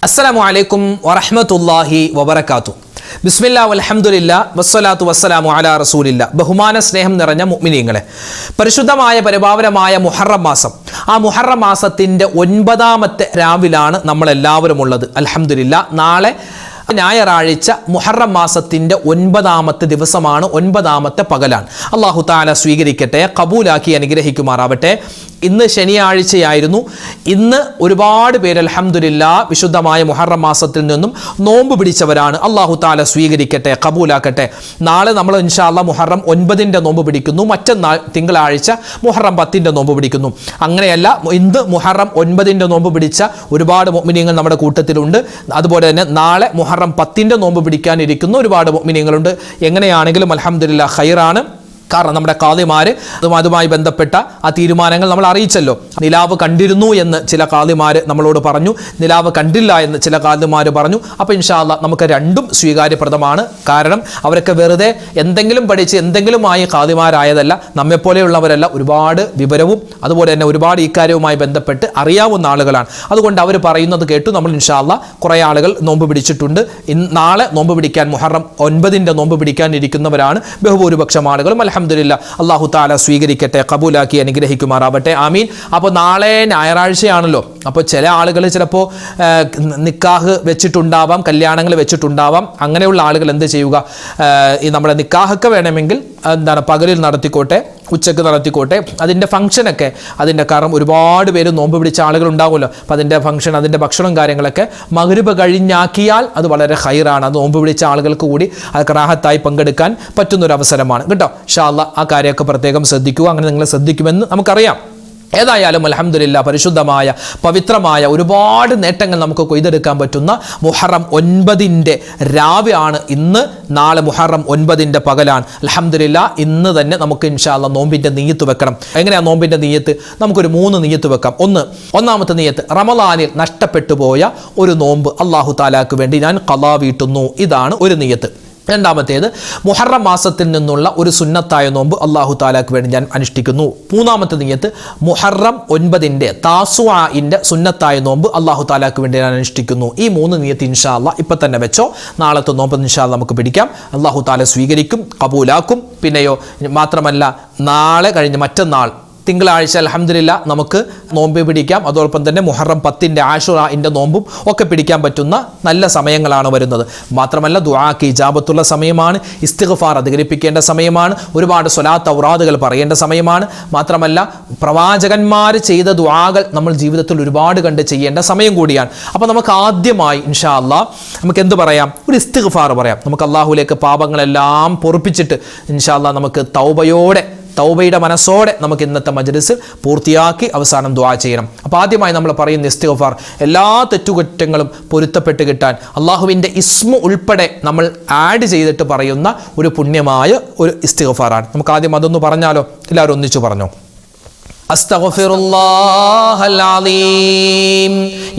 അസ്സലാമു അലൈക്കും വറഹ്മത്തുള്ളാഹി വബറകാതുഹു. ബിസ്മില്ലാ വൽഹംദുലില്ലാ വസ്സലാത്തു വസ്സലാമു അലാ റസൂലില്ലാ. ബഹുമാന സ്നേഹം നിറഞ്ഞ മുഅ്മിനീങ്ങളെ, പരിശുദ്ധമായ പരിപാവനമായ മുഹറം മാസം, ആ മുഹറം മാസത്തിൻ്റെ 9ാമത്തെ രാവിലാണ് നമ്മളെല്ലാവരും ഉള്ളത്. അൽഹംദുലില്ലാ, നാളെ ഞായറാഴ്ച മുഹറം മാസത്തിൻ്റെ 9ാമത്തെ ദിവസമാണ്, 9ാമത്തെ പകലാണ്. അല്ലാഹു തആല സ്വീകരിക്കട്ടെ, കബൂലാക്കി അനുഗ്രഹിക്കുമാറാവട്ടെ. ഇന്ന് ശനിയാഴ്ചയായിരുന്നു. ഇന്ന് ഒരുപാട് പേര് അൽഹംദുലില്ലാ വിശുദ്ധമായ മുഹറം മാസത്തിൽ നിന്നും നോമ്പ് പിടിച്ചവരാണ്. അല്ലാഹു തആല സ്വീകരിക്കട്ടെ, കബൂലാക്കട്ടെ. നാളെ നമ്മൾ ഇൻഷാ അല്ലാഹ് മുഹറം 9ൻ്റെ നോമ്പ് പിടിക്കുന്നു. മറ്റന്നാൾ തിങ്കളാഴ്ച മുഹറം 10ൻ്റെ നോമ്പ് പിടിക്കുന്നു. അങ്ങനെയല്ല, ഇന്ന് മുഹറം 9ൻ്റെ നോമ്പ് പിടിച്ച ഒരുപാട് മുഅ്മിനീങ്ങൾ നമ്മുടെ കൂട്ടത്തിലുണ്ട്. അതുപോലെ തന്നെ നാളെ മുഹറം 10ൻ്റെ നോമ്പ് പിടിക്കാനിരിക്കുന്ന ഒരുപാട് മുഅ്മിനീങ്ങളുണ്ട്. എങ്ങനെയാണെങ്കിലും അൽഹംദുലില്ലാ ഖൈറാണ്. കാരണം നമ്മുടെ ഖാദിമാർ അതുമായി ബന്ധപ്പെട്ട ആ തീരുമാനങ്ങൾ നമ്മൾ അറിയിച്ചല്ലോ. നിലാവ് കണ്ടിരുന്നു എന്ന് ചില ഖാദിമാർ നമ്മളോട് പറഞ്ഞു, നിലാവ് കണ്ടില്ല എന്ന് ചില ഖാദിമാർ പറഞ്ഞു. അപ്പോൾ ഇൻഷാ അല്ലാഹ് നമുക്ക് രണ്ടും സ്വീകാര്യപ്രദമാണ്. കാരണം അവരൊക്കെ വെറുതെ എന്തെങ്കിലും പഠിച്ച് എന്തെങ്കിലുമായി ഖാദിമാരായതല്ല, നമ്മെപ്പോലെയുള്ളവരല്ല. ഒരുപാട് വിവരവും അതുപോലെ തന്നെ ഒരുപാട് ഇക്കാര്യവുമായി ബന്ധപ്പെട്ട് അറിയാവുന്ന ആളുകളാണ്. അതുകൊണ്ട് അവർ പറയുന്നത് കേട്ടു നമ്മൾ ഇൻഷാ അല്ലാഹ് കുറേ ആളുകൾ നോമ്പ് പിടിച്ചിട്ടുണ്ട്. നാളെ നോമ്പ് പിടിക്കാൻ മുഹറം 9ൻ്റെ നോമ്പ് പിടിക്കാനിരിക്കുന്നവരാണ് ബഹുഭൂരിപക്ഷം ആളുകളും. അൽഹംദുലില്ലാ, അല്ലാഹു തആല സ്വീകരിക്കട്ടെ, കബൂലാക്കി അനുഗ്രഹിക്കുമാറാവട്ടെ. ആമീൻ. അപ്പോൾ നാളെ ഞായറാഴ്ചയാണല്ലോ. അപ്പോൾ ചില ആളുകൾ ചിലപ്പോൾ നിക്കാഹ് വെച്ചിട്ടുണ്ടാവാം, കല്യാണങ്ങൾ വെച്ചിട്ടുണ്ടാവാം. അങ്ങനെയുള്ള ആളുകൾ എന്ത് ചെയ്യുക, ഈ നമ്മുടെ നിക്കാഹൊക്കെ വേണമെങ്കിൽ പകലിൽ നടത്തിക്കോട്ടെ, ഉച്ചക്ക് നടത്തിക്കോട്ടെ. അതിൻ്റെ ഫംഗ്ഷനൊക്കെ, കാരണം ഒരുപാട് പേര് നോമ്പ് പിടിച്ച ആളുകൾ ഉണ്ടാകുമല്ലോ. അപ്പോൾ അതിൻ്റെ ഫംഗ്ഷൻ, അതിൻ്റെ ഭക്ഷണം കാര്യങ്ങളൊക്കെ മഗ്‌രിബ് കഴിഞ്ഞാക്കിയാൽ അത് വളരെ ഖൈറാണ്. അത് നോമ്പ് പിടിച്ച ആളുകൾക്ക് കൂടി അത് റാഹത്തായി പങ്കെടുക്കാൻ പറ്റുന്നൊരവസരമാണ് കേട്ടോ. ഇൻഷാ അല്ലാഹ് ആ കാര്യമൊക്കെ പ്രത്യേകം ശ്രദ്ധിക്കുക. അങ്ങനെ നിങ്ങൾ ശ്രദ്ധിക്കുമെന്ന് നമുക്കറിയാം. ഏതായാലും അൽഹംദുലില്ലാ, പരിശുദ്ധമായ പവിത്രമായ ഒരുപാട് നേട്ടങ്ങൾ നമുക്ക് കൊയ്തെടുക്കാൻ പറ്റുന്ന മുഹറം 9ൻ്റെ രാവിലാണ് ഇന്ന്. നാളെ മുഹറം 9ൻ്റെ പകലാണ്. അൽഹംദുലില്ലാ, ഇന്ന് തന്നെ നമുക്ക് ഇൻഷാ അല്ലാഹ് നോമ്പിൻ്റെ നിയ്യത്ത് വെക്കണം. എങ്ങനെയാണ് നോമ്പിൻ്റെ നിയ്യത്ത്? നമുക്കൊരു 3 നിയ്യത്ത് വെക്കാം. ഒന്നാമത്തെ നിയ്യത്ത്, റമളാനിൽ നഷ്ടപ്പെട്ടു പോയ ഒരു നോമ്പ് അല്ലാഹു തആലാക്ക് വേണ്ടി ഞാൻ ഖളാ വീട്ടുന്നു. ഇതാണ് ഒരു നിയ്യത്ത്. രണ്ടാമത്തേത്, മുഹറം മാസത്തിൽ നിന്നുള്ള ഒരു സുന്നത്തായ നോമ്പ് അല്ലാഹു തആലാക്ക് വേണ്ടി ഞാൻ അനുഷ്ഠിക്കുന്നു. മൂന്നാമത്തെ നിയ്യത്ത്, മുഹറം 9ൻ്റെ താസുആഇൻ്റെ സുന്നത്തായ നോമ്പ് അല്ലാഹു തആലാക്ക് വേണ്ടി ഞാൻ അനുഷ്ഠിക്കുന്നു. ഈ 3 നിയ്യത്ത് ഇൻഷാ അല്ലാഹ് ഇപ്പം തന്നെ വെച്ചോ. നാളത്തെ നോമ്പ് ഇൻഷാ അല്ലാഹ് നമുക്ക് പിടിക്കാം. അല്ലാഹു തആല സ്വീകരിക്കും, കബൂലാക്കും. പിന്നെയോ മാത്രമല്ല, നാളെ കഴിഞ്ഞ് മറ്റന്നാൾ തിങ്കളാഴ്ച അൽഹംദുലില്ലാ നമുക്ക് നോമ്പ് പിടിക്കാം. അതോടൊപ്പം തന്നെ മുഹറം 10ൻ്റെ ആശുറാഇൻ്റെ നോമ്പും ഒക്കെ പിടിക്കാൻ പറ്റുന്ന നല്ല സമയങ്ങളാണ് വരുന്നത്. മാത്രമല്ല, ദുആക്ക് ഇജാബത്തുള്ള സമയമാണ്, ഇസ്തിഗ്ഫാർ അധികരിപ്പിക്കേണ്ട സമയമാണ്, ഒരുപാട് സ്വലാത്ത് ഔറാദുകൾ പറയേണ്ട സമയമാണ്. മാത്രമല്ല, പ്രവാചകന്മാർ ചെയ്ത ദുആകൾ നമ്മൾ ജീവിതത്തിൽ ഒരുപാട് കണ്ട് ചെയ്യേണ്ട സമയം കൂടിയാണ്. അപ്പോൾ നമുക്ക് ആദ്യമായി ഇൻഷാ അല്ലാഹ് നമുക്ക് എന്ത് പറയാം, ഒരു ഇസ്തിഗ്ഫാർ പറയാം. നമുക്ക് അല്ലാഹുവിലേക്ക് പാപങ്ങളെല്ലാം പൊറുപ്പിച്ചിട്ട് ഇൻഷാ അല്ലാഹ് നമുക്ക് തൗബയുടെ മനസ്സോടെ നമുക്ക് ഇന്നത്തെ മജ്‌ലിസിൽ പൂർത്തിയാക്കി അവസാനം ദുആ ചെയ്യണം. അപ്പോൾ ആദ്യമായി നമ്മൾ പറയുന്ന ഇസ്തിഗ്ഫാർ, എല്ലാ തെറ്റുകുറ്റങ്ങളും പൊരുത്തപ്പെട്ട് കിട്ടാൻ അല്ലാഹുവിൻ്റെ ഇസ്മു ഉൾപ്പെടെ നമ്മൾ ആഡ് ചെയ്തിട്ട് പറയുന്ന ഒരു പുണ്യമായ ഒരു ഇസ്തിഗ്ഫാറാണ്. നമുക്ക് ആദ്യം അതൊന്ന് പറഞ്ഞാലോ? എല്ലാവരും ഒന്നിച്ചു പറഞ്ഞോ. അസ്തഗ്ഫിറുല്ലാഹൽ അലീം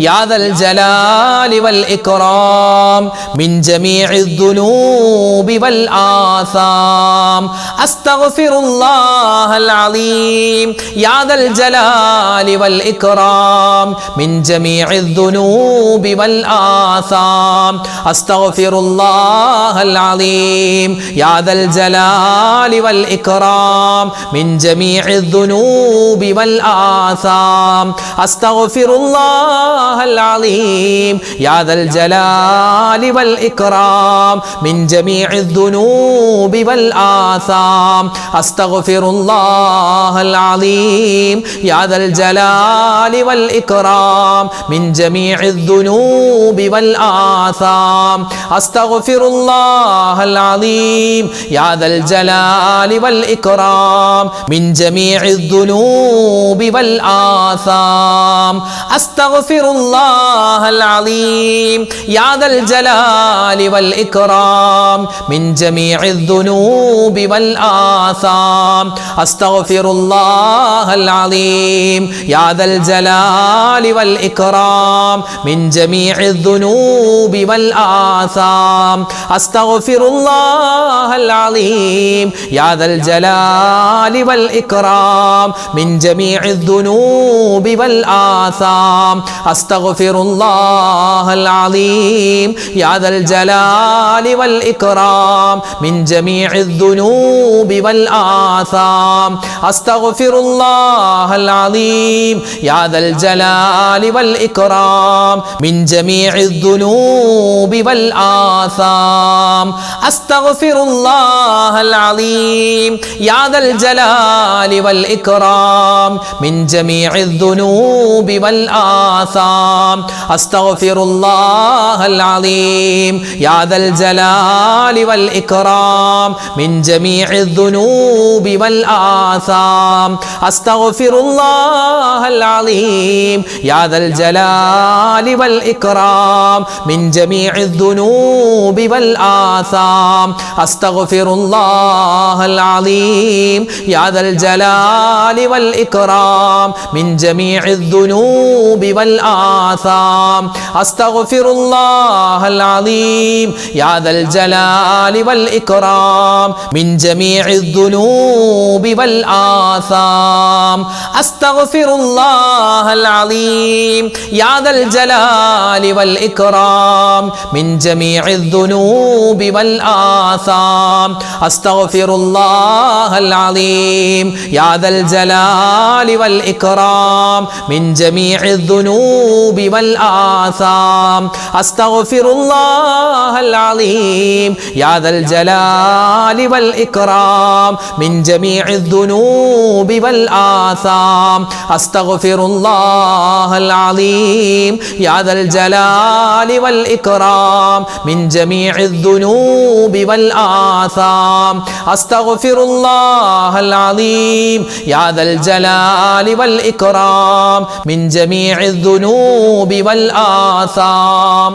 യാ ദൽ ജലാലി വൽ ഇക്റാം മിൻ ജമീഇദ് ദുനൂബി വൽ ആസാം. അസ്തഗ്ഫിറുല്ലാഹൽ അലീം യാ ദൽ ജലാലി വൽ ഇക്റാം മിൻ ജമീഇദ് ദുനൂബി വൽ ആസാം. അസ്തഗ്ഫിറുല്ലാഹൽ അലീം യാ ദൽ ജലാലി വൽ ഇക്റാം മിൻ ജമീഇദ് ദുനൂബി والآثام. أستغفر الله العظيم يا ذا الجلال والإكرام من جميع الذنوب والآثام. أستغفر الله العظيم يا ذا الجلال والإكرام من جميع الذنوب والآثام. أستغفر الله العظيم يا ذا الجلال والإكرام من جميع الذنوب والآثام. أستغفر الله العظيم يا ذا الجلال والإكرام من جميع الذنوب والآثام. أستغفر الله العظيم يا ذا الجلال والإكرام من جميع الذنوب والآثام. أستغفر الله العظيم يا ذا الجلال والإكرام من جميع الذنوب والآثام أستغفر الله العظيم يا ذا الجلال والإكرام من جميع الذنوب والآثام أستغفر الله العظيم يا ذا الجلال والإكرام من جميع الذنوب والآثام أستغفر الله العظيم يا ذا الجلال والإكرام من جميع الذنوب والآثام أستغفر الله العظيم يا ذا الجلال والإكرام من جميع الذنوب والآثام أستغفر الله العظيم يا ذا الجلال والإكرام من جميع الذنوب والآثام أستغفر الله العظيم يا ذا الجلال والإكرام من جميع الذنوب والآثام أستغفر الله العظيم يا ذا الجلال والإكرام من جميع الذنوب والآثام أستغفر الله العظيم يا ذا الجلال والإكرام من جميع الذنوب والآثام أستغفر الله العظيم يا ذا الجلال والإكرام من جميع الذنوب والآثام أستغفر الله العظيم يا ذا الجلال والإكرام من جميع الذنوب والآثام أستغفر الله العظيم يا ذا الجلال والإكرام من جميع الذنوب والآثام أستغفر الله العظيم يا ذا الجلال والإكرام من جميع الذنوب والآثام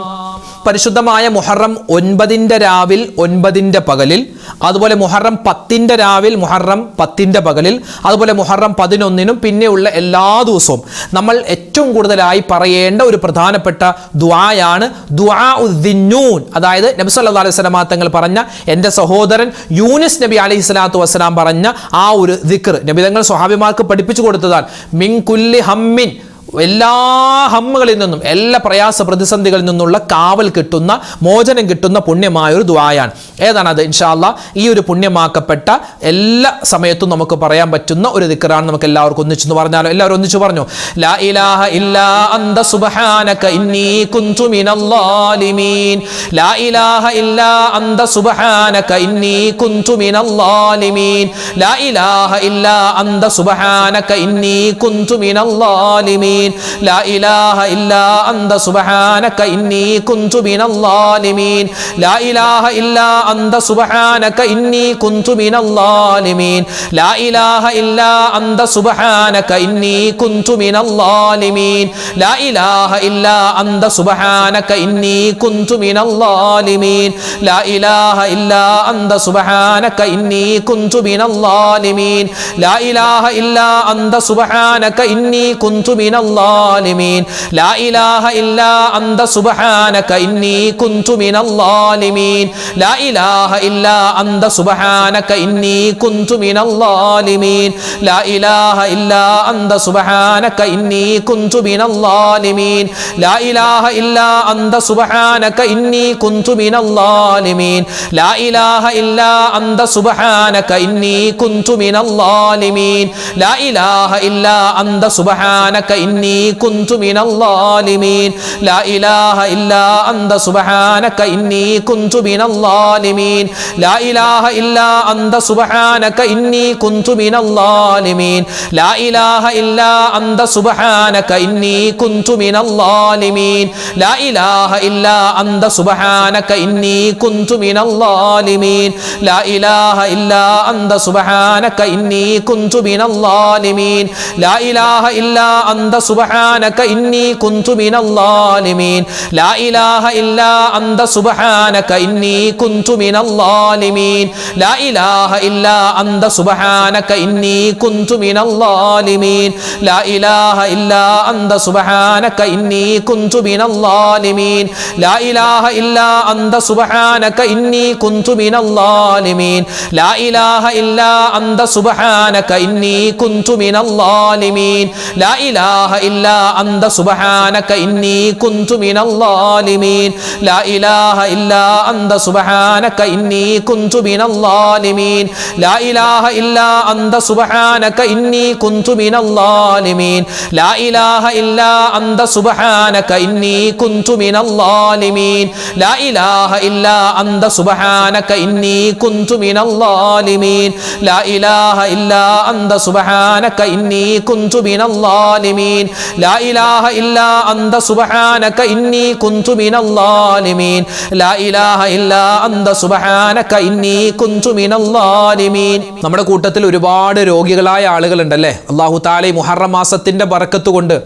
പരിശുദ്ധമായ മുഹറം 9 രാവിൽ 9 പകലിൽ, അതുപോലെ മുഹറം 10 രാവിൽ മുഹറം 10 പകലിൽ, അതുപോലെ മുഹറം 11 പിന്നെയുള്ള എല്ലാ ദിവസവും നമ്മൾ ഏറ്റവും കൂടുതലായി പറയേണ്ട ഒരു പ്രധാനപ്പെട്ട ദുആയാണ് ദുആഉദ്ദിന്നൂൻ. അതായത് നബി സല്ലല്ലാഹു അലൈഹി വസല്ലം തങ്ങൾ പറഞ്ഞ, എൻ്റെ സഹോദരൻ യൂനുസ് നബി അലൈഹി സ്വലാത്തു വസ്സലാം പറഞ്ഞ ആ ഒരു ദിക്ർ നബി തങ്ങൾ സ്വഹാബിമാർക്ക് പഠിപ്പിച്ചു കൊടുത്തതാണ്. മിൻ കുല്ലി ഹമ്മിൻ, എല്ലാ ഹമ്മുകളിൽ നിന്നും, എല്ലാ പ്രയാസ പ്രതിസന്ധികളിൽ നിന്നുള്ള കാവൽ കിട്ടുന്ന, മോചനം കിട്ടുന്ന പുണ്യമായ ഒരു ദുആയാണ്. ഏതാണത്? ഇൻഷാ അല്ലാഹ് ഈ ഒരു പുണ്യമാക്കപ്പെട്ട എല്ലാ സമയത്തും നമുക്ക് പറയാൻ പറ്റുന്ന ഒരു ദിക്റാണ്. നമുക്ക് എല്ലാവർക്കും ഒന്നിച്ചെന്ന് പറഞ്ഞാലോ? എല്ലാവരും ഒന്നിച്ചു പറഞ്ഞു. ലാ ഇലാഹ ഇല്ലാ അന്ത സുബ്ഹാനക ഇന്നി കുന്തു മിനൽ ളാലിമീൻ. ലാ ഇലാഹ ഇല്ലാ അന്ത സുബ്ഹാനക ഇന്നി കുന്തു മിനൽ ളാലിമീൻ. ലാ ഇലാഹ ഇല്ലാ അന്ത സുബ്ഹാനക ഇന്നി കുന്തു മിനൽ ളാലിമീൻ. لا إله إلا أنت سبحانك إني كنت من الظالمين. لا إله إلا أنت سبحانك إني كنت من الظالمين. لا إله إلا أنت سبحانك إني كنت من الظالمين. لا إله إلا أنت سبحانك إني كنت من الظالمين. لا إله إلا أنت سبحانك إني كنت من الظالمين. لا إله إلا أنت سبحانك إني كنت من الظالمين. لا إله إلا أنت سبحانك إني كنت من الظالمين. لا إله إلا أنت سبحانك إني كنت من الظالمين. لا إله إلا أنت سبحانك إني كنت من الظالمين. لا إله إلا أنت سبحانك إني كنت من الظالمين. لا إله إلا أنت سبحانك إني كنت من الظالمين. لا إله إلا أنت سبحانك إني كنت من الظالمين. لا إله إلا أنت سبحانك إني كنت من الظالمين. لا إله إلا أنت سبحانك إني كنت من الظالمين. لا إله إلا أنت سبحانك إني كنت من الظالمين. لا إله إلا أنت سبحانك إني كنت من الظالمين. لا إله إلا أنت سبحانك إني كنت من الظالمين. لا إله إلا أنت സുബ്ഹാനക ഇന്നി കുന്തു മിനൽ ളാലിമീൻ ലാ ഇലാഹ ഇല്ലാ അന്ത സുബ്ഹാനക ഇന്നി കുന്തു മിനൽ ളാലിമീൻ ലാ ഇലാഹ ഇല്ലാ അന്ത സുബ്ഹാനക ഇന്നി കുന്തു മിനൽ ളാലിമീൻ ലാ ഇലാഹ ഇല്ലാ അന്ത സുബ്ഹാനക ഇന്നി കുന്തു മിനൽ ളാലിമീൻ ലാ ഇലാഹ ഇല്ലാ അന്ത സുബ്ഹാനക ഇന്നി കുന്തു മിനൽ ളാലിമീൻ ലാ ഇലാഹ ഇല്ലാ അന്ത സുബ്ഹാനക ഇന്നി കുന്തു മിനൽ ളാലിമീൻ ലാ ഇലാഹ ഇല്ലാ അന്ത സുബ്ഹാനക ഇന്നി കുന്തു മിനൽ ളാലിമീൻ ലാ ഇലാഹ ഇല്ലാ അന്ത സുബ്ഹാനക ഇന്നി കുന്തു മിനൽ ളാലിമീൻ ലാ ഇലാഹ ഇല്ലാ അന്ത സുബ്ഹാനക ഇന്നി കുന്തു മിനൽ ളാലിമീൻ ലാ ഇലാഹ ഇല്ലാ അന്ത സുബ്ഹാനക ഇന്നി കുന്തു മിനൽ ളാലിമീൻ ലാ ഇലാഹ ഇല്ലാ അന്ത സുബ്ഹാനക ഇന്നി കുന്തു മിനൽ ളാലിമീൻ ലാ ഇലാഹ ഇല്ലാ അന്ത സുബ്ഹാനക ഇന്നി കുന്തു മിനൽ ളാലിമീൻ ലാ ഇലാഹ ഇല്ലാ അന്ത സുബ്ഹാനക ഇന്നി കുന്തു മിനൽ ളാലിമീൻ ലാ ഇലാഹ ഇല്ലാ അന്ത സുബ്ഹാനക ഇന്നി കുന്തു മിനൽ ളാലിമീൻ. നമ്മുടെ കൂട്ടത്തിൽ ഒരുപാട് രോഗികളായ ആളുകളുണ്ടല്ലേ. അല്ലാഹു തആല ഈ മുഹറം മാസത്തിന്റെ ബറക്കത്ത് കൊണ്ട്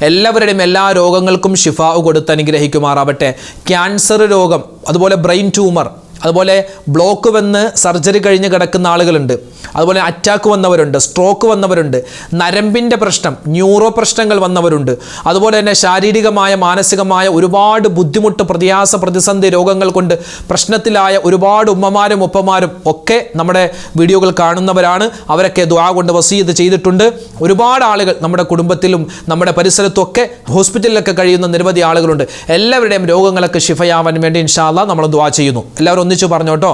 എല്ലാവരുടെയും എല്ലാ രോഗങ്ങൾക്കും ശിഫാ കൊടുത്ത് അനുഗ്രഹിക്കുമാറാവട്ടെ. ക്യാൻസർ രോഗം, അതുപോലെ ബ്രെയിൻ ട്യൂമർ, അതുപോലെ ബ്ലോക്ക് വന്ന് സർജറി കഴിഞ്ഞ് കിടക്കുന്ന ആളുകളുണ്ട്, അതുപോലെ അറ്റാക്ക് വന്നവരുണ്ട്, സ്ട്രോക്ക് വന്നവരുണ്ട്, നരമ്പിൻ്റെ പ്രശ്നം, ന്യൂറോ പ്രശ്നങ്ങൾ വന്നവരുണ്ട്, അതുപോലെ തന്നെ ശാരീരികമായ മാനസികമായ ഒരുപാട് ബുദ്ധിമുട്ട്, പ്രയാസ, പ്രതിസന്ധി രോഗങ്ങൾ കൊണ്ട് പ്രശ്നത്തിലായ ഒരുപാട് ഉമ്മമാരും ഉപ്പമാരും ഒക്കെ നമ്മുടെ വീഡിയോകൾ കാണുന്നവരാണ്. അവരൊക്കെ ദുആ കൊണ്ട് വസീയത്ത് ചെയ്തിട്ടുണ്ട്. ഒരുപാട് ആളുകൾ നമ്മുടെ കുടുംബത്തിലും നമ്മുടെ പരിസരത്തും ഒക്കെ ഹോസ്പിറ്റലിലൊക്കെ കഴിയുന്ന നിരവധി ആളുകളുണ്ട്. എല്ലാവരുടെയും രോഗങ്ങളൊക്കെ ശിഫയാവാൻ വേണ്ടി ഇൻഷാ അല്ലാഹ് നമ്മൾ ദുആ ചെയ്യുന്നു. എല്ലാവരും ഒന്നിച്ചു പറഞ്ഞോട്ടോ.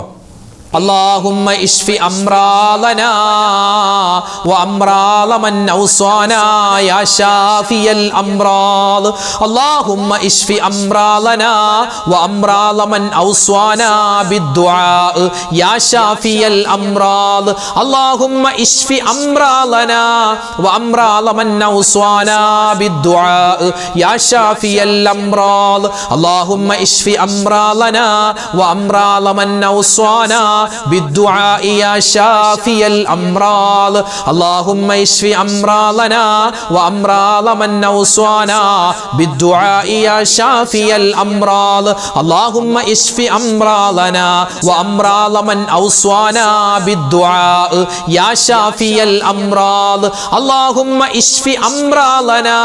اللهم اشف أمراضنا وأمراض من أوصانا يا شافي الأمراض اللهم اشف أمراضنا وأمراض من أوصانا بالدعاء يا شافي الأمراض اللهم اشف أمراضنا وأمراض من أوصانا بالدعاء يا شافي الأمراض اللهم اشف أمراضنا وأمراض من أوصانا بالدعاء يا شافي الأمراض اللهم اشف أمراضنا وأمراض من أوصانا بالدعاء يا شافي الأمراض اللهم اشف أمراضنا وأمراض من أوصانا بالدعاء يا شافي الأمراض اللهم اشف أمراضنا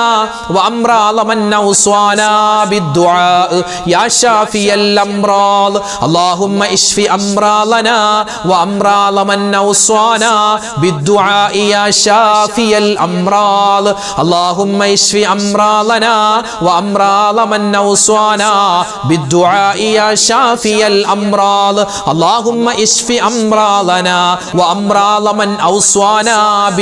وأمراض من أوصانا بالدعاء يا شافي الأمراض اللهم اشف أمراضنا وأمراض من أوصانا بالدعاء يا شافي الأمراض اللهم اشف أمراضنا وأمراض من أوصانا بالدعاء يا شافي الأمراض اللهم اشف أمراضنا وأمراض من أوصانا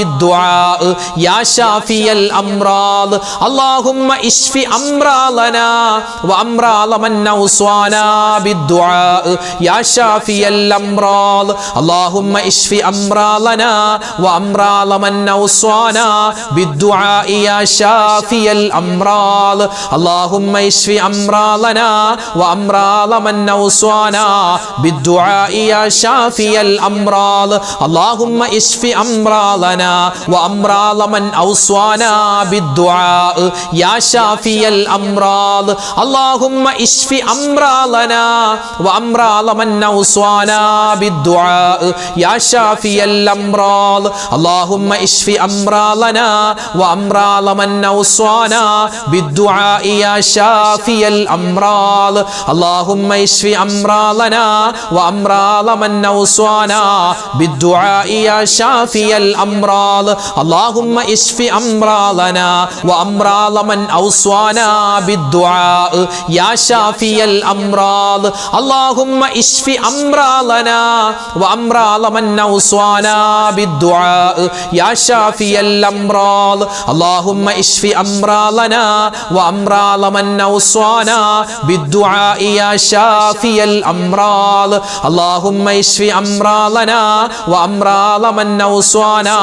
بالدعاء يا شافي الأمراض اللهم اشف أمراضنا وأمراض من أوصانا بالدعاء يا شافي الأمراض اللهم اشف أمراضنا وأمراض من أوصانا بالدعاء يا شافي الأمراض اللهم اشف أمراضنا وأمراض من أوصانا بالدعاء يا شافي الأمراض اللهم اشف أمراضنا وأمراض من أوصانا بالدعاء يا شافي الأمراض اللهم اشف أمراضنا وأمراض من أوصانا بالدعاء يا شافي الأمراض اللهم اشف أمراضنا وأمراض من أوصانا بالدعاء يا شافي الأمراض اللهم اشف أمراضنا وأمراض من أوصانا بالدعاء يا شافي الأمراض اللهم اشف أمراضنا وأمراض من أوصانا بالدعاء يا شافي الأمراض اللهم اشف أمراضنا وأمراض من أوصانا بالدعاء يا شافي الأمراض اللهم اشف أمراضنا وأمراض من أوصانا بالدعاء يا شافي الأمراض اللهم اشف أمراضنا وأمراض من أوصانا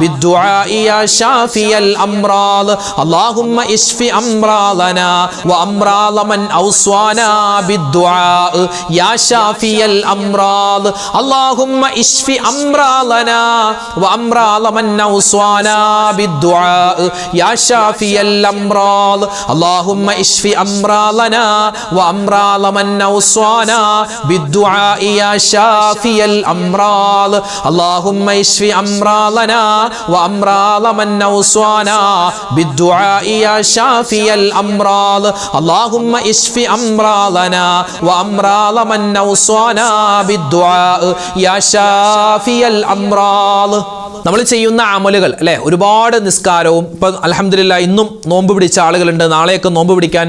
بالدعاء يا شافي الأمراض اللهم اشف أمراضنا وأمراض من أوصانا بالدعاء يا شافي الأمراض الأمراض اللهم اشف أمراضنا وأمراض من أوصانا بالدعاء يا شافي الأمراض اللهم اشف أمراضنا وأمراض من أوصانا بالدعاء يا شافي الأمراض اللهم اشف أمراضنا وأمراض من أوصانا بالدعاء يا شافي الأمراض اللهم اشف أمراضنا وأمراض من أوصانا بالدعاء يا شافي الأمراض. നമ്മൾ ചെയ്യുന്ന അമലുകൾ അല്ലേ, ഒരുപാട് നിസ്കാരവും ഇപ്പം അൽഹംദുലില്ലാ ഇന്നും നോമ്പ് പിടിച്ച ആളുകളുണ്ട്, നാളെയൊക്കെ നോമ്പ് പിടിക്കാൻ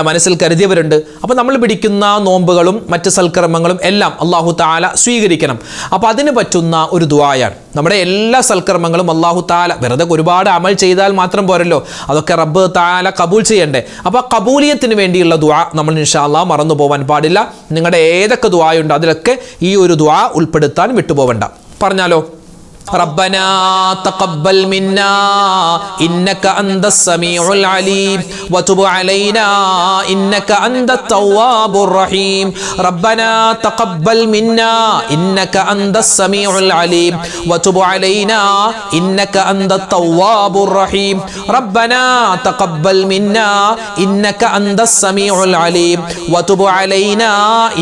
മനസ്സിൽ കരുതിയവരുണ്ട്. അപ്പം നമ്മൾ പിടിക്കുന്ന നോമ്പുകളും മറ്റ് സൽക്കർമ്മങ്ങളും എല്ലാം അല്ലാഹു തആല സ്വീകരിക്കണം. അപ്പോൾ അതിന് പറ്റുന്ന ഒരു ദുആയാണ്. നമ്മുടെ എല്ലാ സൽക്കർമ്മങ്ങളും അല്ലാഹു തആല, വെറുതെ ഒരുപാട് അമൽ ചെയ്താൽ മാത്രം പോരല്ലോ, അതൊക്കെ റബ്ബ് തആല കബൂൽ ചെയ്യണ്ടേ. അപ്പോൾ കബൂലിയത്തിന് വേണ്ടിയുള്ള ദുആ നമ്മൾ ഇൻഷാ അല്ലാഹ് മറന്നു പോകാൻ പാടില്ല. നിങ്ങളുടെ ഏതൊക്കെ ദുആയുണ്ട് അതിലൊക്കെ ഈ ഒരു ദുആ ഉൾപ്പെടുത്താൻ വിട്ടുപോകണ്ട. പറഞ്ഞാലോ, ربنا تقبل منا إنك أنت السميع العليم وتب علينا إنك أنت التواب الرحيم ربنا تقبل منا إنك أنت السميع العليم وتب علينا إنك أنت التواب الرحيم ربنا تقبل منا إنك أنت السميع العليم وتب علينا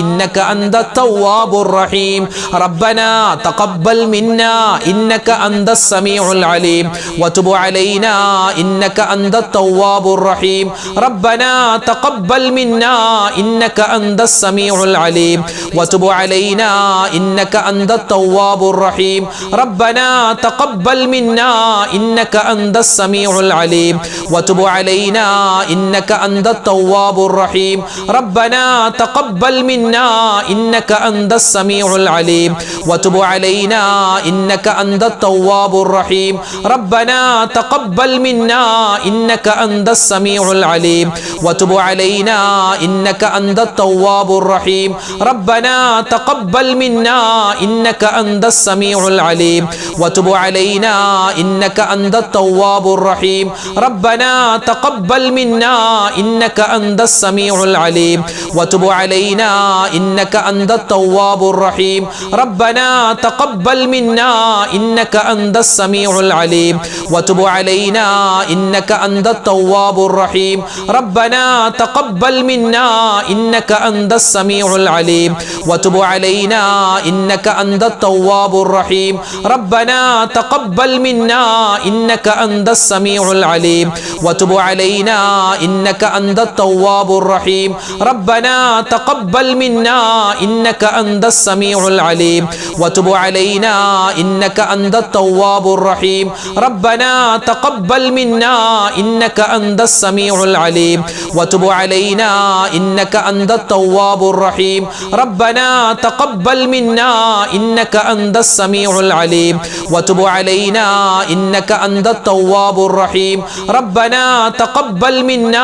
إنك أنت التواب الرحيم ربنا تقبل منا إنك أنت السميع العليم وتب علينا إنك أنت التواب الرحيم ربنا تقبل منا إنك أنت السميع العليم وتب علينا إنك أنت التواب الرحيم ربنا تقبل منا إنك أنت السميع العليم وتب علينا إنك أنت التواب الرحيم ربنا تقبل منا إنك أنت السميع العليم وتب علينا إنك أنت التواب الرحيم ربنا تقبل منا إنك أنت السميع العليم وتب علينا إنك أنت التواب الرحيم ربنا تقبل منا إنك أنت السميع العليم وتب علينا إنك أنت التواب الرحيم ربنا تقبل منا إنك أنت السميع العليم وتب علينا إنك أنت التواب الرحيم ربنا تقبل منا إنك أنت السميع العليم وتب علينا إنك أنت التواب الرحيم ربنا تقبل منا إنك أنت السميع العليم وتب علينا إنك أنت التواب الرحيم ربنا تقبل منا إنك أنت السميع العليم وتب علينا إنك أنت التواب الرحيم ربنا تقبل منا إنك أنت السميع العليم وتب علينا إنك أنت التواب الرحيم ربنا تقبل منا إنك أنت السميع العليم وتب علينا إنك أنت التواب الرحيم ربنا تقبل منا إنك أنت السميع العليم وتب علينا إنك أنت التواب الرحيم ربنا تقبل منا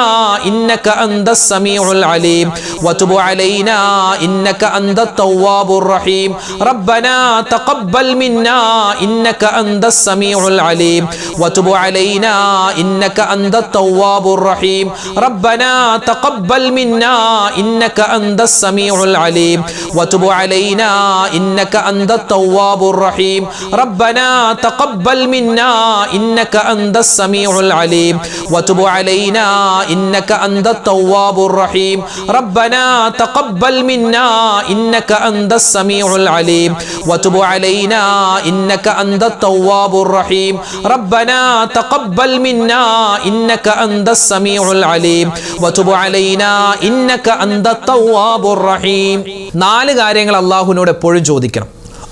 إنك أنت السميع العليم وتب علينا إنك أنت التواب الرحيم ربنا تقبل منا إنك أنت السميع العليم وتب علينا إنك أنت التواب الرحيم ربنا تقبل منا إنك أنت السميع العليم وتب علينا إنك أنت التواب الرحيم ربنا تقبل منا إنك أنت السميع العليم وتب علينا إنك أنت التواب الرحيم ربنا تقبل منا إنك أنت السميع العليم وتب علينا إنك أنت التواب الرحيم ربنا تقبل منا إنك أنت السميع العليم وتب علينا إنك أنت التواب الرحيم. 4 കാര്യങ്ങൾ അല്ലാഹുവിനോട് എപ്പോഴും ചോദിക്കണം.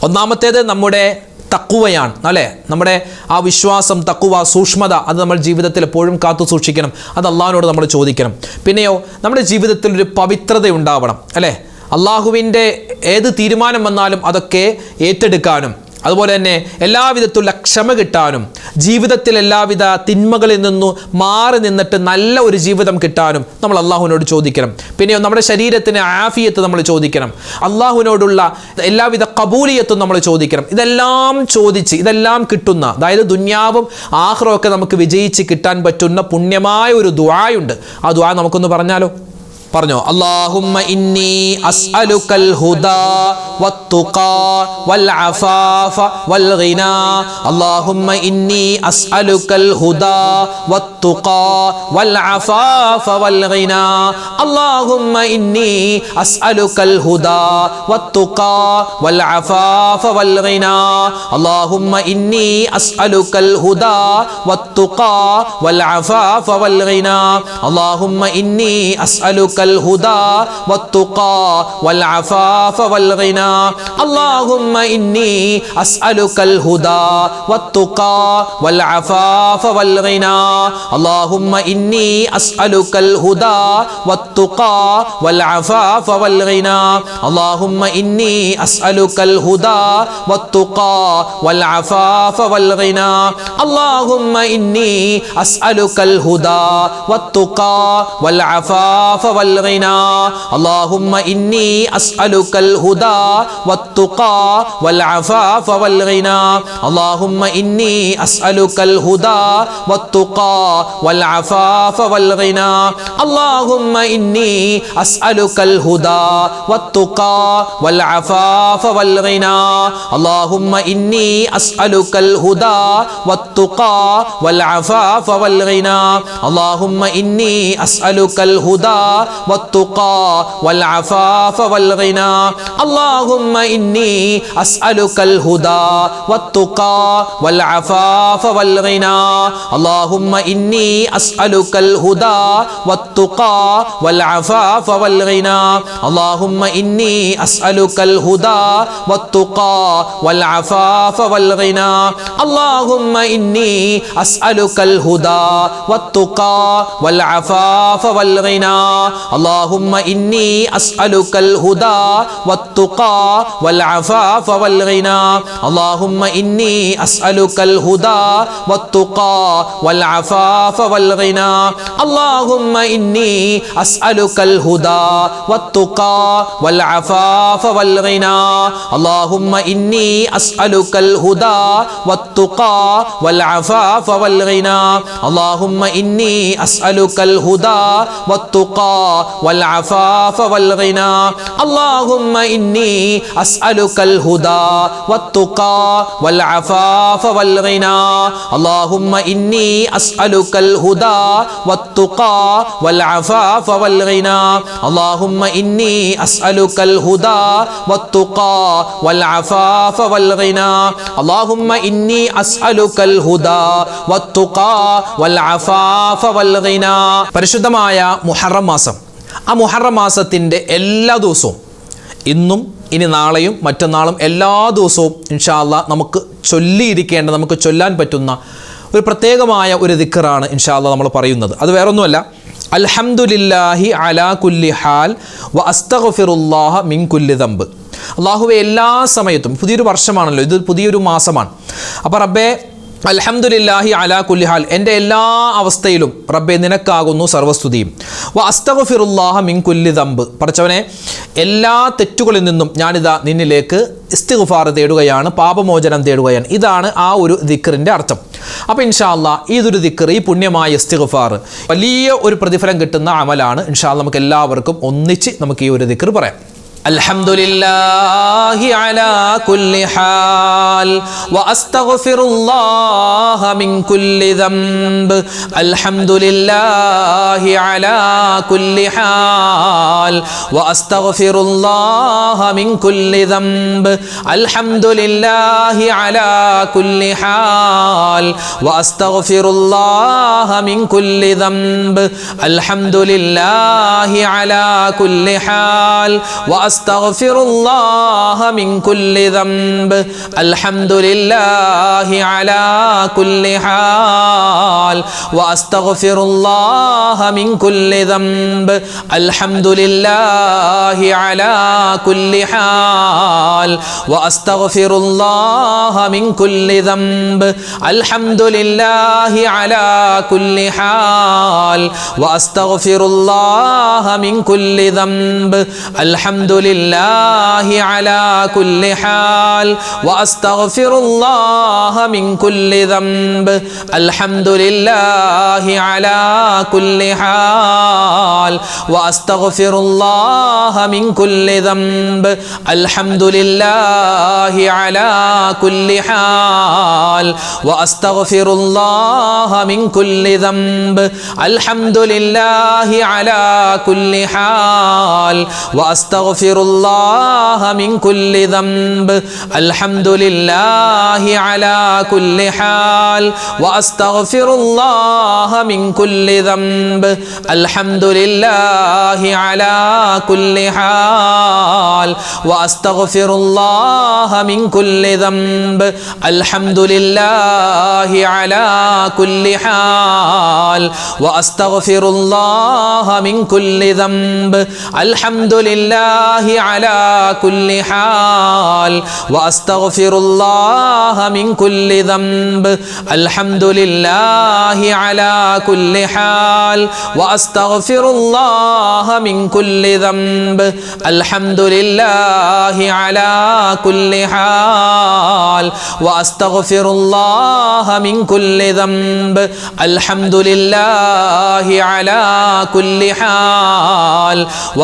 ഒന്നാമത്തേത് നമ്മുടെ തഖ്വയാണ് അല്ലേ, നമ്മുടെ ആ വിശ്വാസം, തഖ്വ, സൂക്ഷ്മത, അത് നമ്മൾ ജീവിതത്തിൽ എപ്പോഴും കാത്തു സൂക്ഷിക്കണം. അത് അല്ലാഹുവിനോട് നമ്മൾ ചോദിക്കണം. പിന്നെയോ നമ്മുടെ ജീവിതത്തിൽ ഒരു പവിത്രത ഉണ്ടാവണം അല്ലേ, അല്ലാഹുവിൻ്റെ ഏത് തീരുമാനം വന്നാലും അതൊക്കെ ഏറ്റെടുക്കാനും, അതുപോലെ തന്നെ എല്ലാവിധത്തിലുള്ള ക്ഷമ കിട്ടാനും, ജീവിതത്തിൽ എല്ലാവിധ തിന്മകളിൽ നിന്നും മാറി നിന്നിട്ട് നല്ല ഒരു ജീവിതം കിട്ടാനും നമ്മൾ അള്ളാഹുവിനോട് ചോദിക്കണം. പിന്നെയോ നമ്മുടെ ശരീരത്തിന് ആഫിയത്ത് നമ്മൾ ചോദിക്കണം. അള്ളാഹുവിനോടുള്ള എല്ലാവിധ കബൂലിയത്തും നമ്മൾ ചോദിക്കണം. ഇതെല്ലാം ചോദിച്ച് ഇതെല്ലാം കിട്ടുന്ന, അതായത് ദുന്യാവും ആഖിറവും ഒക്കെ നമുക്ക് വിജയിച്ച് കിട്ടാൻ പറ്റുന്ന പുണ്യമായ ഒരു ദുആയുണ്ട്. ആ ദുആ നമുക്കൊന്ന് പറഞ്ഞാലോ. പറഞ്ഞോ, അല്ലാഹുമ്മ ഇന്നി അസ്അലുക്കൽ ഹുദാ വത്തുഖാ വൽ അഫാഫ വൽ ഗിനാ. അല്ലാഹുമ്മ ഇന്നി അസ്അലുക്കൽ ഹുദാ വത്തുഖാ വൽ അഫാഫ വൽ ഗിനാ. അല്ലാഹുമ്മ ഇന്നി അസ്അലുക്കൽ ഹുദാ വത്തുഖാ വൽ അഫാഫ വൽ ഗിനാ. അല്ലാഹുമ്മ ഇന്നി അസ്അലുക്കൽ ഹുദാ വത്തുഖാ വൽ അഫാഫ വൽ ഗിനാ. അല്ലാഹുമ്മ ഇന്നി അസ്അലുക്കൽ ഹുദാ വത്തുഖാ വൽ അഫാഫ വൽ ഗിനാ. അല്ലാഹുമ്മ ഇന്നി അസ്അലുക്കൽ ഹുദാ വത്തുഖാ വൽ അഫാഫ വൽ ഗിനാ. അല്ലാഹുമ്മ ഇന്നി അസ്അലുക്കൽ ഹുദാ വത്തുഖാ വൽ അഫാഫ വൽ ഗിനാ. അല്ലാഹുമ്മ ഇന്നി അസ്അലുക്കൽ ഹുദാ വത്തുഖാ വൽ അഫാഫ വൽ ഗിനാ. അല്ലാഹുമ്മ ഇന്നി അസ്അലുക്കൽ ഹുദാ വത്തുഖാ വൽ അഫാഫ വൽ ഗിനാ. അല്ലാഹുമ്മ ഇന്നി അസ്അലുക്കൽ ഹുദാ വത്തുഖാ വൽ അഫാഫ വൽ ഗിനാ. അല്ലാഹുമ്മ ഇന്നി അസ്അലുക്കൽ ഹുദാ വത്തുഖാ വൽ അഫാഫ വൽ ഗിനാ. അല്ലാഹുമ്മ ഇന്നി അസ്അലുക്കൽ ഹുദാ വത്തുഖാ വൽ അഫാഫ വൽ ഗിനാ. അല്ലാഹുമ്മ ഇന്നി അസ്അലുക്കൽ ഹുദാ വത്തുഖാ വൽ അഫാഫ വൽ ഗിനാ. അല്ലാഹുമ്മ ഇന്നി അസ്അലുക്കൽ ഹുദാ വത്തുഖാ വൽ അഫാഫ വൽ ഗിനാ. അല്ലാഹുമ്മ ഇന്നി അസ്അലുക്കൽ ഹുദാ വത്തുഖാ വൽ അഫാഫ വൽ ഗിനാ. അല്ലാഹുമ്മ ഇന്നി അസ്അലുക്കൽ ഹുദാ വത്തുഖാ വൽ അഫാഫ വൽ ഗിനാ. അല്ലാഹുമ്മ ഇന്നി അസ്അലുക്കൽ ഹുദാ വത്തുഖാ വൽ അഫാഫ വൽ ഗിനാ. അല്ലാഹുമ്മ ഇന്നി അസ്അലുക്കൽ ഹുദാ വത്തുഖാ വൽ അഫാഫ വൽ ഗിനാ. അല്ലാഹുമ്മ ഇന്നി അസ്അലുക്കൽ ഹുദാ വത്തുഖാ വൽ അഫാഫ വൽ ഗിനാ. അല്ലാഹുമ്മ ഇന്നി അസ്അലുക്കൽ ഹുദാ വത്തുഖാ വൽ അഫാഫ വൽ ഗിനാ. അല്ലാഹുമ്മ ഇന്നി അസ്അലുക്കൽ ഹുദാ വത്തുഖാ വൽ അഫാഫ വൽ ഗിനാ. അല്ലാഹുമ്മ ഇന്നി അസ്അലുക്കൽ ഹുദാ വത്തുഖാ വൽ അഫാഫ വൽ ഗിനാ. അല്ലാഹുമ്മ ഇന്നി അസ്അലുക്കൽ ഹുദാ വത്തുഖാ വൽ അഫാഫ വൽ ഗിനാ. അല്ലാഹുമ്മ ഇന്നി അസ്അലുക്കൽ ഹുദാ വത്തുഖാ വൽ അഫാഫ വൽ ഗിനാ. അല്ലാഹുമ്മ ഇന്നി അസ്അലുക്കൽ ഹുദാ വത്തുഖാ വൽ അഫാഫ വൽ ഗിനാ. അല്ലാഹുമ്മ ഇന്നി അസ്അലുക്കൽ ഹുദാ വത്തുഖാ വൽ അഫാഫ വൽ ഗിനാ. അല്ലാഹുമ്മ ഇന്നി അസ്അലുക്കൽ ഹുദാ വത്തുഖാ വൽ അഫാഫ വൽ ഗിനാ. പരിശുദ്ധമായ മുഹറം മാസം, ആ മുഹറം മാസത്തിൻ്റെ എല്ലാ ദിവസവും, ഇന്നും ഇനി നാളെയും മറ്റന്നാളും എല്ലാ ദിവസവും ഇൻഷാ അല്ലാഹ് നമുക്ക് ചൊല്ലിയിരിക്കേണ്ട, നമുക്ക് ചൊല്ലാൻ പറ്റുന്ന ഒരു പ്രത്യേകമായ ഒരു ദിക്റാണ് ഇൻഷാ അല്ലാഹ് നമ്മൾ പറയുന്നത്. അത് വേറൊന്നുമല്ല, അൽഹംദുലില്ലാഹി അലാ കുല്ലി ഹാൽ വ അസ്തഗ്ഫിറുല്ലാഹ മിൻ കുല്ലി ദംബ്. അല്ലാഹുവേ എല്ലാ സമയത്തും, പുതിയൊരു വർഷമാണല്ലോ ഇത്, പുതിയൊരു മാസമാണ്. അപ്പോൾ റബ്ബേ അൽഹംദുലില്ലാഹി അലാ കുല്ലി ഹാൽ, എൻ്റെ എല്ലാ അവസ്ഥയിലും റബ്ബേ നിനക്കാകുന്നു സർവസ്തുതിയും. വ അസ്തഗ്ഫിറുല്ലാഹ മിൻ കുല്ലി ദംബ്, പടച്ചവനെ എല്ലാ തെറ്റുകളിൽ നിന്നും ഞാനിതാ നിന്നിലേക്ക് ഇസ്തിഗ്ഫാർ തേടുകയാണ്, പാപമോചനം തേടുകയാണ്. ഇതാണ് ആ ഒരു ദിക്റിൻ്റെ അർത്ഥം. അപ്പോൾ ഇൻഷാ അല്ലാഹ് ഇതൊരു ദിക്ർ, ഈ പുണ്യമായ ഇസ്തിഗ്ഫാർ വലിയ ഒരു പ്രതിഫലം കിട്ടുന്ന അമലാണ്. ഇൻഷാ അല്ലാഹ് നമുക്ക് എല്ലാവർക്കും ഒന്നിച്ച് നമുക്ക് ഈ ഒരു ദിക്ർ പറയാം. അൽഹംദുലില്ലാഹി അലാ കുല്ലി ഹാൽ വ അസ്തഗ്ഫിറുല്ലാഹ മിൻ കുല്ലി ദംബ്. അൽഹംദുലില്ലാഹി അലാ കുല്ലി ഹാൽ വ അസ്തഗ്ഫിറുല്ലാഹ മിൻ കുല്ലി ദംബ്. അൽഹംദുലില്ലാഹി അലാ കുല്ലി ഹാൽ വ അസ്തഗ്ഫിറുല്ലാഹ മിൻ കുല്ലി ദംബ്. അൽഹംദുലില്ലാഹി അലാ കുല്ലി ഹാൽ വ അസ്തഗ്ഫിറുല്ലാഹ മിൻ കുല്ലി ദംബ്. അൽഹംദുലില്ലാഹി അലാ കുല്ലി ഹാൽ വ അസ്തഗ്ഫിറുല്ലാഹ മിൻ കുല്ലി ദംബ്. അൽഹംദുലില്ലാഹി അലാ കുല്ലി ഹാൽ വ അസ്തഗ്ഫിറുല്ലാഹ മിൻ കുല്ലി ദംബ്. അൽഹംദുലില്ലാഹി അലാ കുല്ലി ഹാൽ വ അസ്തഗ്ഫിറുല്ലാഹ മിൻ കുല്ലി ദംബ്. അൽഹംദുലില്ലാഹി لله على كل حال وأستغفر الله من كل ذنب الحمد لله على كل حال وأستغفر الله من كل ذنب الحمد لله على كل حال وأستغفر الله من كل ذنب الحمد لله على كل حال وأستغفر الله من كل ذنب الحمد لله على كل حال وأستغفر الله من كل ذنب الحمد لله على كل حال وأستغفر الله من كل ذنب الحمد لله على كل حال وأستغفر الله من كل ذنب الحمد لله على كل حال وأستغفر الله من كل ذنب الحمد لله على كل حال وأستغفر الله من كل ذنب الحمد لله على كل حال وأستغفر الله من كل ذنب الحمد لله على كل حال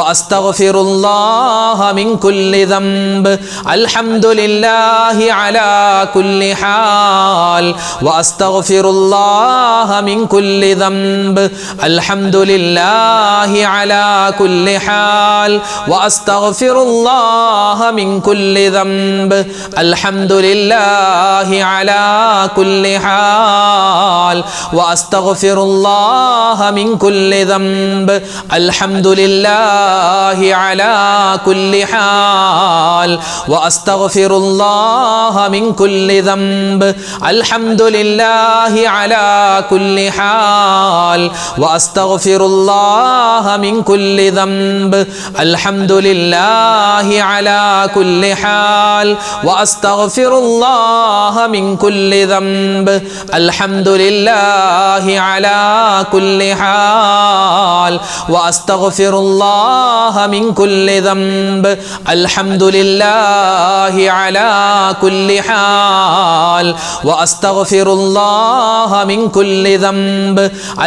وأستغفر الله من كل ذنب الحمد لله على كل حال وأستغفر الله من كل ذنب الحمد لله على كل حال وأستغفر الله من كل ذنب الحمد لله على كل حال وأستغفر الله من كل ذنب الحمد لله على كل حال وأستغفر الله من كل ذنب الحمد لله على كل حال وأستغفر الله من كل ذنب الحمد لله على كل حال وأستغفر الله من كل ذنب الحمد لله على كل حال وأستغفر الله من كل ذنب الحمد لله على كل حال وأستغفر الله من كل ذنب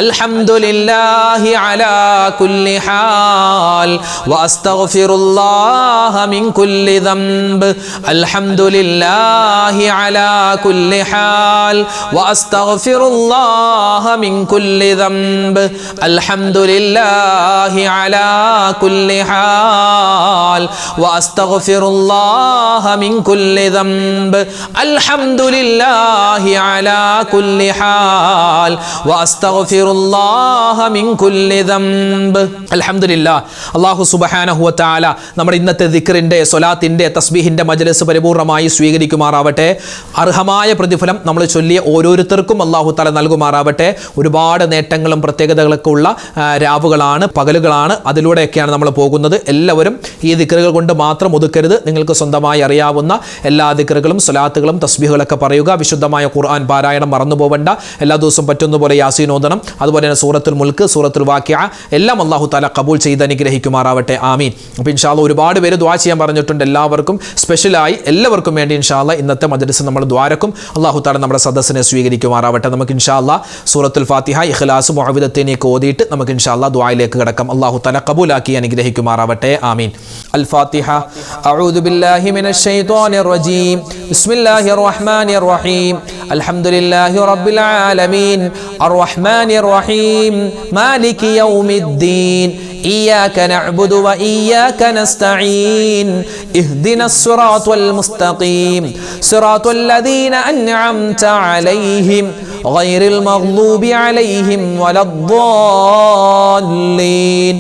الحمد لله على كل حال وأستغفر الله من كل ذنب الحمد لله على كل حال وأستغفر الله من كل ذنب الحمد لله على كل حال وأستغفر الله من كل ذنب الحمد لله على كل حال وأستغفر الله من كل ذنب الحمد لله അല്ലാഹു സുബ്ഹാനഹു വ തആല നമ്മുടെ ഇന്നത്തെ ദിക്റിന്റെ സ്വലാത്തിന്റെ തസ്ബീഹിന്റെ മജ്‌ലിസ് പരിപൂർണമായി സ്വീകരിക്കുമാറാവട്ടെ. അർഹമായ പ്രതിഫലം നമ്മൾ ചൊല്ലിയ ഓരോരുത്തർക്കും അല്ലാഹു തആല നൽകുമാറാവട്ടെ. ഒരുപാട് നേട്ടങ്ങളും പ്രത്യേകതകളൊക്കെ ഉള്ള രാവുകളാണ്, പകലുകളാണ്. അതിലൂടെയൊക്കെയാണ് നമ്മൾ പോകുന്നത്. എല്ലാവരും ഈ ദിക്റുകൾ കൊണ്ട് മാത്രം ഒതുക്കരുത്. നിങ്ങൾക്ക് സ്വന്തമായി അറിയാവുന്ന എല്ലാ ദിക്റുകളും സ്വലാത്തുകളും തസ്ബീഹുകളൊക്കെ പറയുക. വിശുദ്ധമായ ഖുർആൻ പാരായണം മറന്നു പോവണ്ട. എല്ലാ ദിവസവും പറ്റുന്ന പോലെ യാസീൻ ഓതണം. അതുപോലെ തന്നെ സൂറത്തുൽ മുൽക്ക്, സൂറത്തുൽ വാഖിഅ എല്ലാം അല്ലാഹു തആല ഖബൂൽ ചെയ്ത് അനുഗ്രഹിക്കുമാറാവട്ടെ. ആമീൻ. അപ്പോൾ ഇൻഷാ അല്ലാഹ് ഒരുപാട് പേര് ദുആ ചെയ്യാൻ പറഞ്ഞിട്ടുണ്ട്. എല്ലാവർക്കും സ്പെഷ്യലായി എല്ലാവർക്കും വേണ്ടി ഇൻഷാ അല്ലാഹ് ഇന്നത്തെ മജ്‌ലിസ് നമ്മൾ ദുആരക്കും. അല്ലാഹു തആല നമ്മുടെ സദസ്സിനെ സ്വീകരിക്കുമാറാവട്ടെ. നമുക്ക് ഇൻഷാ അല്ലാഹ് സൂറത്തുൽ ഫാത്തിഹ, ഇഖ്ലാസ്, മുഅവ്വിദത്തൈനൊക്കെ ഓതിയിട്ട് നമുക്ക് ഇൻഷാ അല്ലാഹ് ദുആയിലേക്ക് കടക്കാം. അല്ലാഹു തആല ഖബൂലാക്കി അനുഗ്രഹിക്കുമാറാവട്ടെ. ആമീൻ. അൽ ഫാത്തിഹ. അഊദു ബില്ലാഹി മിനശ് ശൈത്വാനിർ റജീം. ബിസ്മില്ലാഹിർ റഹ്മാനിർ റഹീം. അൽഹംദുലില്ലാഹി റബ്ബിൽ ആലമീൻ അർറഹ്മാനിർ റഹീം മാലികി യൗമിദ്ദീൻ إياك نعبد وإياك نستعين اهدنا الصراط المستقيم صراط الذين أنعمت عليهم غير المغضوب عليهم ولا الضالين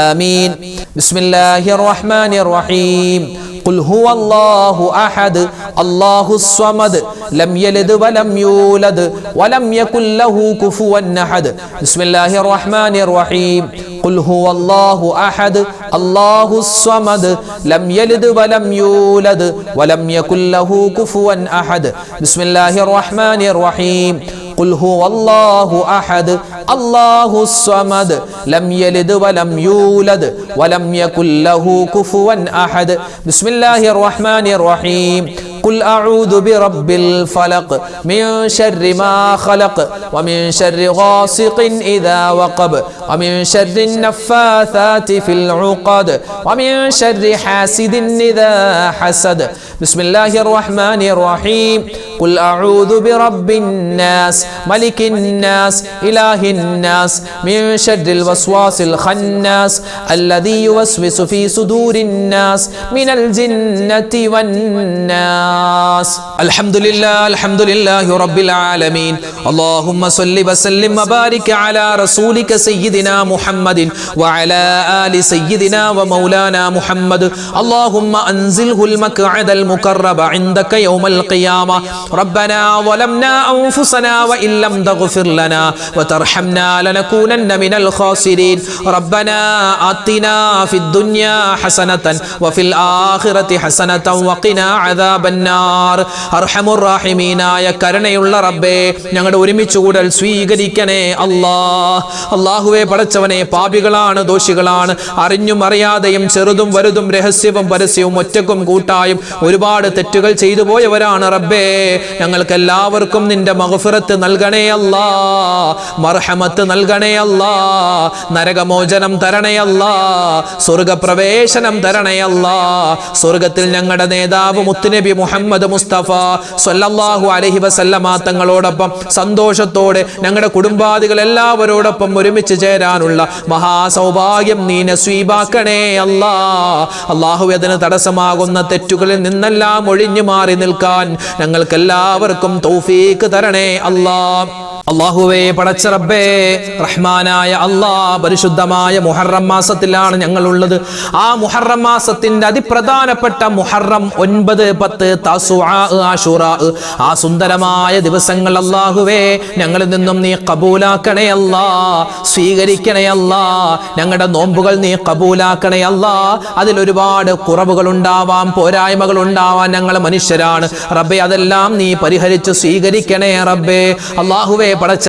آمين. بسم الله الرحمن الرحيم. قل هو الله أحد الله الصمد لم يلد ولم يولد ولم يكن له كفوا أحد. بسم الله الرحمن الرحيم. قل هو الله أحد الله الصمد لم يلد ولم يولد ولم يكن له كفوا أحد. بسم الله الرحمن الرحيم. ഖുൽ ഹുവല്ലാഹു അഹദ് അല്ലാഹുസ് സമദ് ലം യലിദ് വലം യൂലദ് വലം യകുൽ ലഹു കുഫുവൻ അഹദ്. ബിസ്മില്ലാഹിർ റഹ്മാനിർ റഹീം. قل أعوذ برب الفلق من شر ما خلق ومن شر غاسق إذا وقب ومن شر النفاثات في العقد ومن شر حاسد إذا حسد. بسم الله الرحمن الرحيم. قل أعوذ برب الناس ملك الناس إله الناس من شر الوسواس الخناس الذي يوسوس في صدور الناس من الجنة والناس. الحمد لله رب العالمين. اللهم صل وسلم وبارك على رسولك سيدنا محمد وعلى آل سيدنا ومولانا محمد. اللهم أنزله المقعد المقرب عندك يوم القيامة. ربنا ظلمنا أنفسنا وإن لم تغفر لنا وترحمنا لنكونن من الخاسرين. ربنا آتنا في الدنيا حسنة وفي الآخرة حسنة وقنا عذاب النار. അർഹമുർ റഹീമീനായ കരുണയുള്ള റബ്ബേ, ഞങ്ങളുടെ ഒരുമിച്ച് കൂടൽ സ്വീകരിക്കണേ അല്ലാഹുവേ. പടച്ചവനെ, പാപികളാണ്, ദോഷികളാണ്, അറിഞ്ഞും അറിയാതെയും ചെറുതും വലുതും രഹസ്യവും പരസ്യവും ഒറ്റക്കും കൂട്ടായും ഒരുപാട് തെറ്റുകൾ ചെയ്തു പോയവരാണ് റബ്ബേ. ഞങ്ങൾക്ക് എല്ലാവർക്കും നിന്റെ മഗ്ഫിറത്ത് നൽകണേ അല്ലാ, മർഹമത്ത് നൽകണേ അല്ലാ, നരകമോചനം തരണേ അല്ലാ, സ്വർഗപ്രവേശനം തരണേ അല്ലാ. സ്വർഗത്തിൽ ഞങ്ങളുടെ നേതാവ് മുത്തുനബി മുഹമ്മദ് മുസ്തഫ സ്വല്ലല്ലാഹു അലൈഹി വസല്ലമ തങ്ങളോടൊപ്പം സന്തോഷത്തോടെ ഞങ്ങളുടെ കുടുംബാദികൾ എല്ലാവരോടൊപ്പം ഒരുമിച്ച് ചേരാനുള്ള മഹാസൗഭാഗ്യം നീ നസീബാക്കണേ അല്ലാ. അല്ലാഹു അതിന് തടസ്സമാകുന്ന തെറ്റുകളിൽ നിന്നെല്ലാം ഒഴിഞ്ഞു മാറി നിൽക്കാൻ ഞങ്ങൾക്കെല്ലാവർക്കും തൗഫീക്ക് തരണേ അല്ലാ. അല്ലാഹുവേ, പടച്ച റബ്ബേ, റഹ്മാനായ അല്ലാ, പരിശുദ്ധമായ മുഹറം മാസത്തിലാണ് ഞങ്ങളുള്ളത്. ആ മുഹറം മാസത്തിന്റെ അതിപ്രധാനപ്പെട്ട മുഹറം 9, 10, തസുആ, ആശുറാ, ആ സുന്ദരമായ ദിവസങ്ങൾ അല്ലാഹുവേ ഞങ്ങളിൽ നിന്നും നീ കബൂലാക്കണേ അല്ലാ, സ്വീകരിക്കണേ അല്ലാ. ഞങ്ങളുടെ നോമ്പുകൾ നീ കബൂലാക്കണേ അല്ലാ. അതിലൊരുപാട് കുറവുകൾ ഉണ്ടാവാം, പോരായ്മകൾ ഉണ്ടാവാൻ ഞങ്ങൾ മനുഷ്യരാണ് റബ്ബേ. അതെല്ലാം നീ പരിഹരിച്ച് സ്വീകരിക്കണേ റബ്ബേ. അല്ലാഹുവേ, പടച്ച